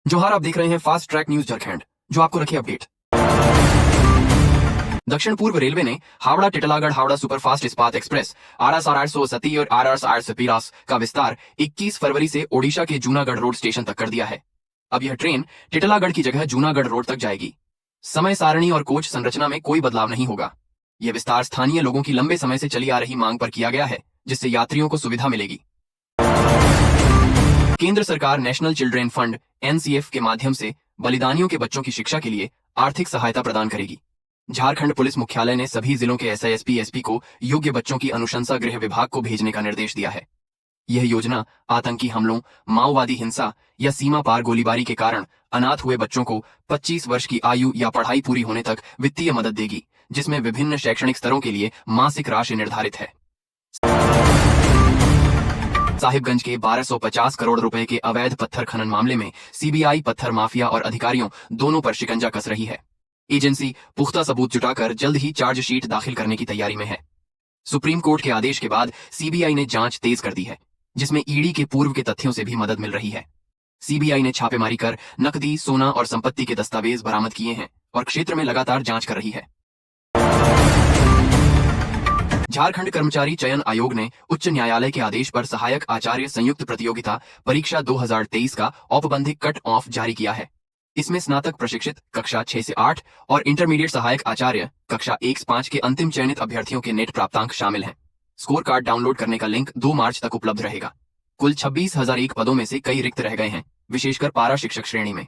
जोहार, आप देख रहे हैं फास्ट ट्रैक न्यूज झारखंड, जो आपको रखे अपडेट। दक्षिण पूर्व रेलवे ने हावड़ा टिटलागढ़ हावड़ा सुपरफास्ट इस्पात एक्सप्रेस RS 870 और RS 850 का विस्तार 21 फरवरी से ओडिशा के जूनागढ़ रोड स्टेशन तक कर दिया है। अब यह ट्रेन टिटलागढ़ की जगह जूनागढ़ रोड तक जाएगी। समय सारणी और कोच संरचना में कोई बदलाव नहीं होगा। यह विस्तार स्थानीय लोगों की लंबे समय से चली आ रही मांग पर किया गया है, जिससे यात्रियों को सुविधा मिलेगी। केंद्र सरकार नेशनल चिल्ड्रेन फंड NCF के माध्यम से बलिदानियों के बच्चों की शिक्षा के लिए आर्थिक सहायता प्रदान करेगी। झारखंड पुलिस मुख्यालय ने सभी जिलों के SISP SP को योग्य बच्चों की अनुशंसा गृह विभाग को भेजने का निर्देश दिया है। यह योजना आतंकी हमलों, माओवादी हिंसा या सीमा पार गोलीबारी के कारण अनाथ हुए बच्चों को 25 वर्ष की आयु या पढ़ाई पूरी होने तक वित्तीय मदद देगी, जिसमें विभिन्न शैक्षणिक स्तरों के लिए मासिक राशि निर्धारित है। साहिबगंज के 1250 करोड़ रुपए के अवैध पत्थर खनन मामले में CBI पत्थर माफिया और अधिकारियों दोनों पर शिकंजा कस रही है। एजेंसी पुख्ता सबूत जुटाकर जल्द ही चार्जशीट दाखिल करने की तैयारी में है। सुप्रीम कोर्ट के आदेश के बाद CBI ने जांच तेज कर दी है, जिसमें ED के पूर्व के तथ्यों से भी मदद मिल रही है। CBI ने छापेमारी कर नकदी, सोना और संपत्ति के दस्तावेज बरामद किए हैं और क्षेत्र में लगातार जांच कर रही है। झारखंड कर्मचारी चयन आयोग ने उच्च न्यायालय के आदेश पर सहायक आचार्य संयुक्त प्रतियोगिता परीक्षा 2023 का औपबंधिक कट ऑफ जारी किया है। इसमें स्नातक प्रशिक्षित कक्षा 6 से 8 और इंटरमीडिएट सहायक आचार्य कक्षा 1 से 5 के अंतिम चयनित अभ्यर्थियों के नेट प्राप्तांक शामिल हैं। स्कोर कार्ड डाउनलोड करने का लिंक 2 मार्च तक उपलब्ध रहेगा। कुल 26,001 पदों में से कई रिक्त रह गए हैं, विशेषकर पारा शिक्षक श्रेणी में।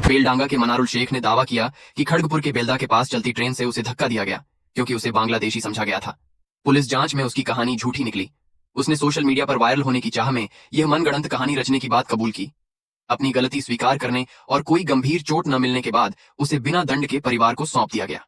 बेलडांगा के मनारुल शेख ने दावा किया कि खड़गपुर के बेलदा के पास चलती ट्रेन से उसे धक्का दिया गया, क्योंकि उसे बांग्लादेशी समझा गया था। पुलिस जांच में उसकी कहानी झूठी निकली। उसने सोशल मीडिया पर वायरल होने की चाह में यह मनगढ़ंत कहानी रचने की बात कबूल की। अपनी गलती स्वीकार करने और कोई गंभीर चोट न मिलने के बाद उसे बिना दंड के परिवार को सौंप दिया गया।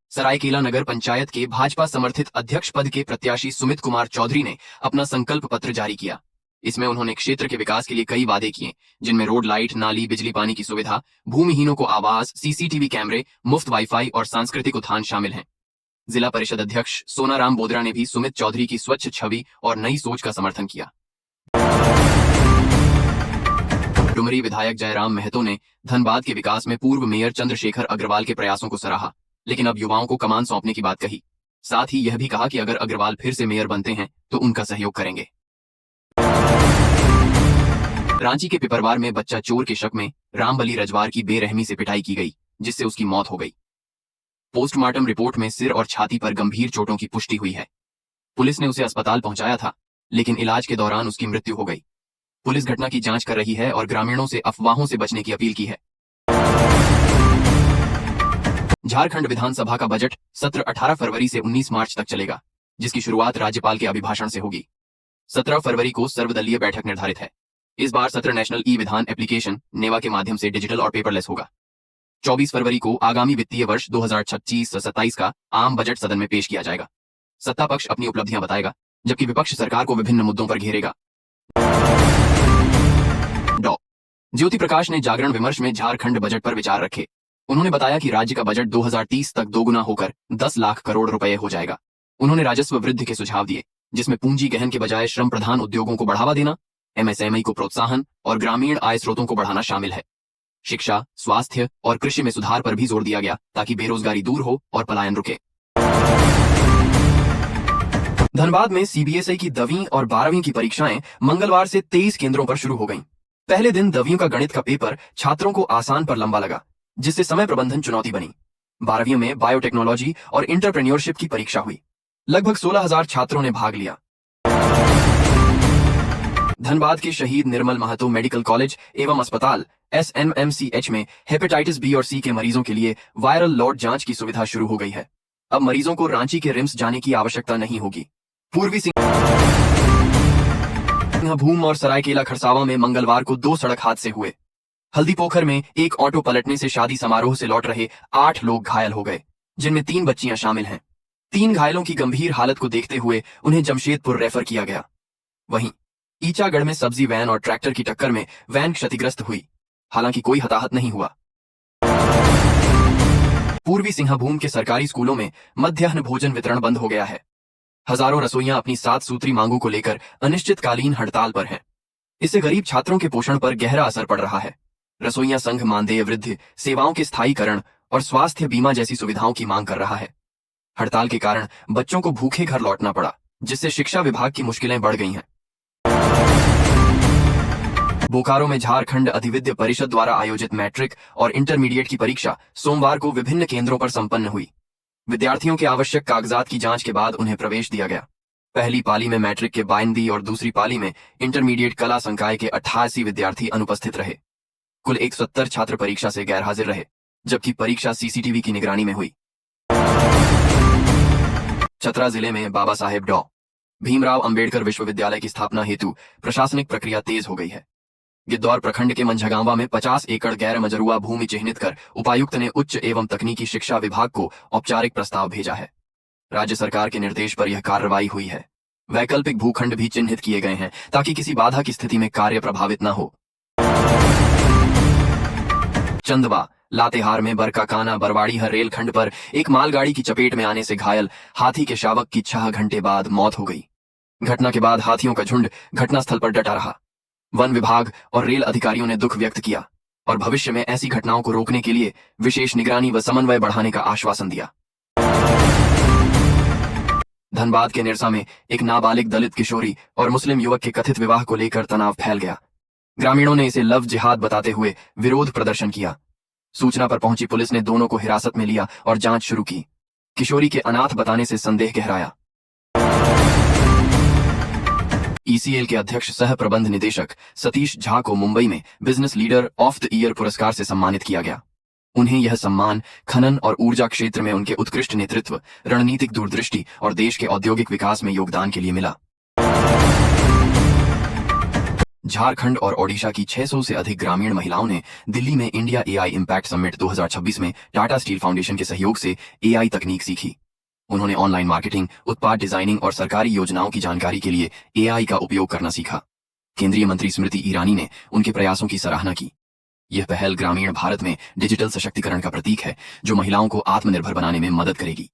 सरायकेला नगर पंचायत के भाजपा समर्थित अध्यक्ष पद के प्रत्याशी सुमित कुमार चौधरी ने अपना संकल्प पत्र जारी किया। इसमें उन्होंने क्षेत्र के विकास के लिए कई वादे किए, जिनमें रोड, लाइट, नाली, बिजली पानी की सुविधा, भूमिहीनों को आवास, CCTV कैमरे, मुफ्त वाईफाई और सांस्कृतिक उत्थान शामिल हैं। जिला परिषद अध्यक्ष सोनाराम बोदरा ने भी सुमित चौधरी की स्वच्छ छवि और नई सोच का समर्थन किया। डुमरी विधायक जयराम महतो ने धनबाद के विकास में पूर्व मेयर चंद्रशेखर अग्रवाल के प्रयासों को सराहा, लेकिन अब युवाओं को कमान सौंपने की बात कही। साथ ही यह भी कहा कि अगर अग्रवाल फिर से मेयर बनते हैं तो उनका सहयोग करेंगे। रांची के पिपरवार में बच्चा चोर के शक में रामबली रजवार की बेरहमी से पिटाई की गई, जिससे उसकी मौत हो गई। पोस्टमार्टम रिपोर्ट में सिर और छाती पर गंभीर चोटों की पुष्टि हुई है। पुलिस ने उसे अस्पताल पहुंचाया था, लेकिन इलाज के दौरान उसकी मृत्यु हो गई। पुलिस घटना की जांच कर रही है और ग्रामीणों से अफवाहों से बचने की अपील की है। झारखंड विधानसभा का बजट सत्र 18 फरवरी से 19 मार्च तक चलेगा, जिसकी शुरुआत राज्यपाल के अभिभाषण से होगी। 17 फरवरी को सर्वदलीय बैठक निर्धारित है। इस बार सत्र नेशनल ई-विधान एप्लीकेशन नेवा के माध्यम से डिजिटल और पेपरलेस होगा। 24 फरवरी को आगामी वित्तीय वर्ष 2026-27 का आम बजट सदन में पेश किया जाएगा। सत्ता पक्ष अपनी उपलब्धियां बताएगा, जबकि विपक्ष सरकार को विभिन्न मुद्दों पर घेरेगा। डॉ ज्योति प्रकाश ने जागरण विमर्श में झारखंड बजट पर विचार रखे। उन्होंने बताया कि राज्य का बजट 2030 तक दोगुना होकर 10 लाख करोड़ रुपए हो जाएगा। उन्होंने राजस्व वृद्धि के सुझाव दिए, जिसमें पूंजी गहन के बजाय श्रम प्रधान उद्योगों को बढ़ावा देना, MSME को प्रोत्साहन और ग्रामीण आय स्रोतों को बढ़ाना शामिल है। शिक्षा, स्वास्थ्य और कृषि में सुधार पर भी जोर दिया गया, ताकि बेरोजगारी दूर हो और पलायन रुके। धनबाद में CBSE की 10वीं और 12वीं की परीक्षाएं मंगलवार से 23 केंद्रों पर शुरू हो गईं। पहले दिन 10वीं का गणित का पेपर छात्रों को आसान पर लंबा लगा, जिससे समय प्रबंधन चुनौती बनी। 12वीं में बायोटेक्नोलॉजी और इंटरप्रेन्योरशिप की परीक्षा हुई। लगभग 16,000 छात्रों ने भाग लिया। धनबाद के शहीद निर्मल महतो मेडिकल कॉलेज एवं अस्पताल SNMCH में हेपेटाइटिस B और C के मरीजों के लिए वायरल लोड जांच की सुविधा शुरू हो गई है। अब मरीजों को रांची के रिम्स जाने की आवश्यकता नहीं होगी। पूर्वी सिंहभूम और सरायकेला खरसावां में मंगलवार को 2 सड़क हादसे हुए। हल्दीपोखर में एक ऑटो पलटने से शादी समारोह से लौट रहे 8 लोग घायल हो गए, जिनमें 3 बच्चियां शामिल हैं। 3 घायलों की गंभीर हालत को देखते हुए उन्हें जमशेदपुर रेफर किया गया। वहीं ईचागढ़ में सब्जी वैन और ट्रैक्टर की टक्कर में वैन क्षतिग्रस्त हुई, हालांकि कोई हताहत नहीं हुआ। पूर्वी सिंहभूम के सरकारी स्कूलों में मध्याह्न भोजन वितरण बंद हो गया है। हजारों रसोइयां अपनी 7 सूत्री मांगों को लेकर अनिश्चितकालीन हड़ताल पर हैं। इससे गरीब छात्रों के पोषण पर गहरा असर पड़ रहा है। रसोइयां संघ मानदेय वृद्धि, सेवाओं के स्थायीकरण और स्वास्थ्य बीमा जैसी सुविधाओं की मांग कर रहा है। हड़ताल के कारण बच्चों को भूखे घर लौटना पड़ा, जिससे शिक्षा विभाग की मुश्किलें बढ़ गई हैं। बोकारो में झारखंड अधिविद्य परिषद द्वारा आयोजित मैट्रिक और इंटरमीडिएट की परीक्षा सोमवार को विभिन्न केंद्रों पर संपन्न हुई। विद्यार्थियों के आवश्यक कागजात की जांच के बाद उन्हें प्रवेश दिया गया। पहली पाली में मैट्रिक के 52 और दूसरी पाली में इंटरमीडिएट कला संकाय के 88 विद्यार्थी अनुपस्थित रहे। कुल 170 छात्र परीक्षा से गैरहाजिर रहे, जबकि परीक्षा सीसीटीवी की निगरानी में हुई। चतरा जिले में बाबा साहेब डॉ. भीमराव अंबेडकर विश्वविद्यालय की स्थापना हेतु प्रशासनिक प्रक्रिया तेज हो गई है। गिद्धौर प्रखंड के मंझगांवा में 50 एकड़ गैर मजरूआ भूमि चिन्हित कर उपायुक्त ने उच्च एवं तकनीकी शिक्षा विभाग को औपचारिक प्रस्ताव भेजा है। राज्य सरकार के निर्देश पर यह कार्रवाई हुई है। वैकल्पिक भूखंड भी चिन्हित किए गए हैं ताकि किसी बाधा की स्थिति में कार्य प्रभावित न हो। चंदवा लातेहार में बरकाकाना बरवाड़ीहर रेलखंड पर एक मालगाड़ी की चपेट में आने से घायल हाथी के शावक की 6 घंटे बाद मौत हो गई। घटना के बाद हाथियों का झुंड घटनास्थल पर डटा रहा। वन विभाग और रेल अधिकारियों ने दुख व्यक्त किया और भविष्य में ऐसी घटनाओं को रोकने के लिए विशेष निगरानी व समन्वय बढ़ाने का आश्वासन दिया। धनबाद के निरसा में एक नाबालिग दलित किशोरी और मुस्लिम युवक के कथित विवाह को लेकर तनाव फैल गया। ग्रामीणों ने इसे लव जिहाद बताते हुए विरोध प्रदर्शन किया। सूचना पर पहुंची पुलिस ने दोनों को हिरासत में लिया और जांच शुरू की। किशोरी के अनाथ बताने से संदेह गहराया। ईसीएल के अध्यक्ष सह प्रबंध निदेशक सतीश झा को मुंबई में business leader of the year पुरस्कार से सम्मानित किया गया। उन्हें यह सम्मान खनन और ऊर्जा क्षेत्र में उनके उत्कृष्ट नेतृत्व, रणनीतिक दूरदृष्टि और देश के औद्योगिक विकास में योगदान के लिए मिला। झारखंड और ओडिशा की 600 से अधिक ग्रामीण महिलाओं ने दिल्ली में इंडिया एआई इम्पैक्ट समिट 2026 में टाटा स्टील फाउंडेशन के सहयोग से एआई तकनीक सीखी। उन्होंने ऑनलाइन मार्केटिंग, उत्पाद डिजाइनिंग और सरकारी योजनाओं की जानकारी के लिए एआई का उपयोग करना सीखा। केंद्रीय मंत्री स्मृति ईरानी ने उनके प्रयासों की सराहना की। यह पहल ग्रामीण भारत में डिजिटल सशक्तिकरण का प्रतीक है, जो महिलाओं को आत्मनिर्भर बनाने में मदद करेगी।